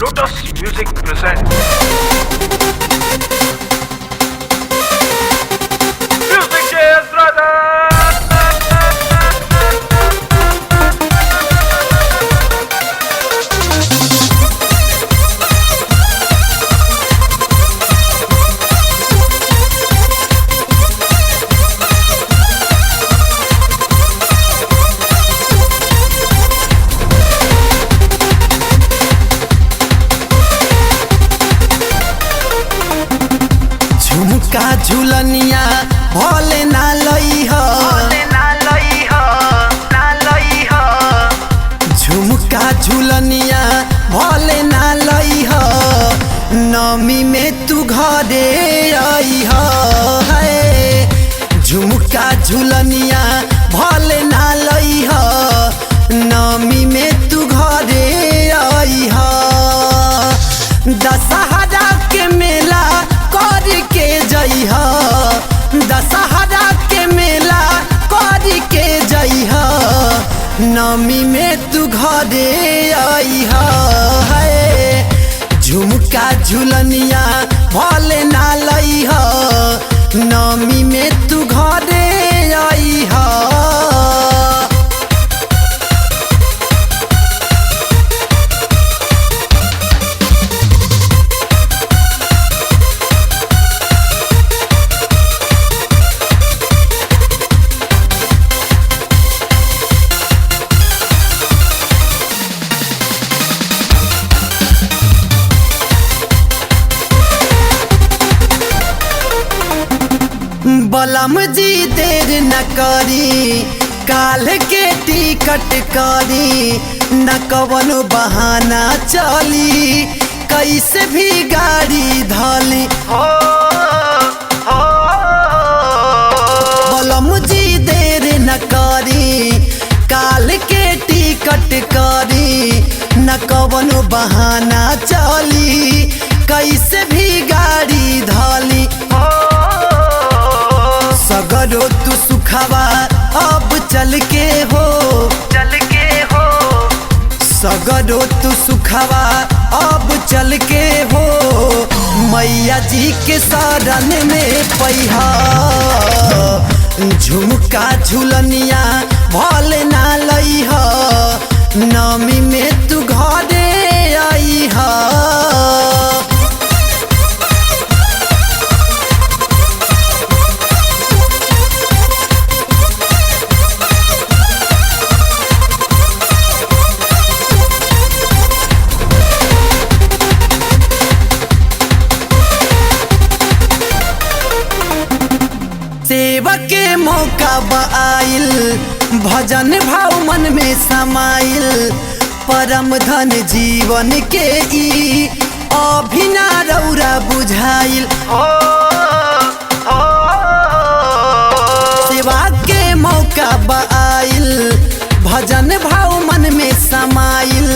Lotus Music presents Music Jazz Brother. झुमका झुलनिया भोले ना लई हो, झुमका झुलनिया भोले ना लई हो, नमी में तू घरे आई हो। झुमका झुलनिया भोले ना लई हो, नमी में तू घरे आई हो। दशहरा के मेला कर के जइह, दशहरा के मेला कर के जइह, नमी में तू घरे आइह। झुमका झुलनिया भोले ना लइह, नमी में तू घरे आइह। बलम जी देर न करी, काल के टिकट करी, न कवनो बहाना चली, कैसे भी गाड़ी धली। बलम जी देर न करी, काल के टिकट करी, न कवनो बहाना चली, कैसे भी गाड़ी धली। सगरो तू सुखवा अब चल के हो, सगरो तू सुखवा अब चल के हो, मैया जी के शरण में पैहा। झुमका झुलनिया भोले ना लइह, नमी में तू घरे आइह। सेवा के मौका आइल, भजन भाव मन में समाइल, परम धन जीवन के ई अभिना रौरा बुझाइल। सेवा के मौका आइल, भजन भाव मन में समाइल,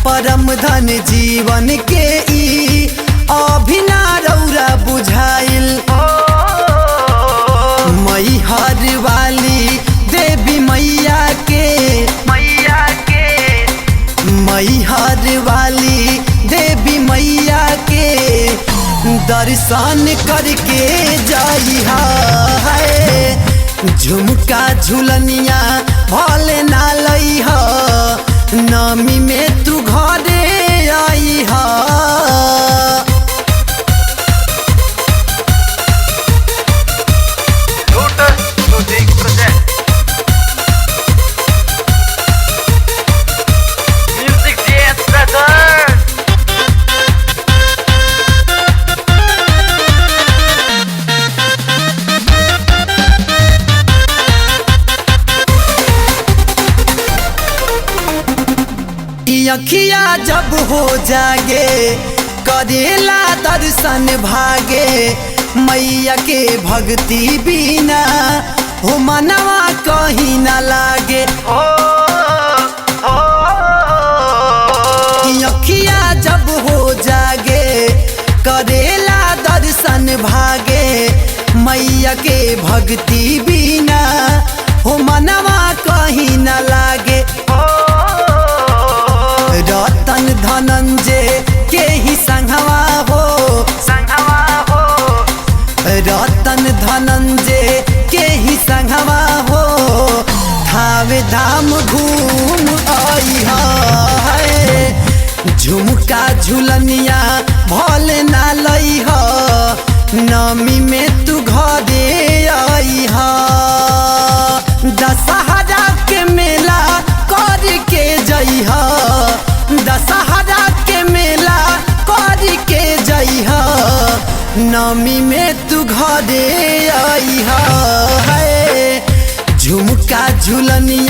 परम धन जीवन के ई अभिना रौरा बुझाइल। मैहर वाली देवी मैया के, मैहर वाली देवी मैया के दर्शन करके जाइहा। झुमका झुलनिया भोले ना लइह, नमी में तू घरे आइह। Music presents Music Jazz Brother. अखिया जब हो जागे, करेला दर्शन भागे, मैया के भक्ति बिना हो मनवा कहीं न लागे। अखिया जब हो जागे, करेला दर्शन भागे, मैया के भक्ति बिना हो मनवा कहीं न लागे। रतन धनंजय धाम घूम आई है। झुमका झुलनिया भोले ना लई ह, नमी में तू घरे आई ह। दशहरा के मेला कर के जई ह, दशहरा के मेला कर के जई ह, नमी में तू घरे आई ह। झुमका झुलनिया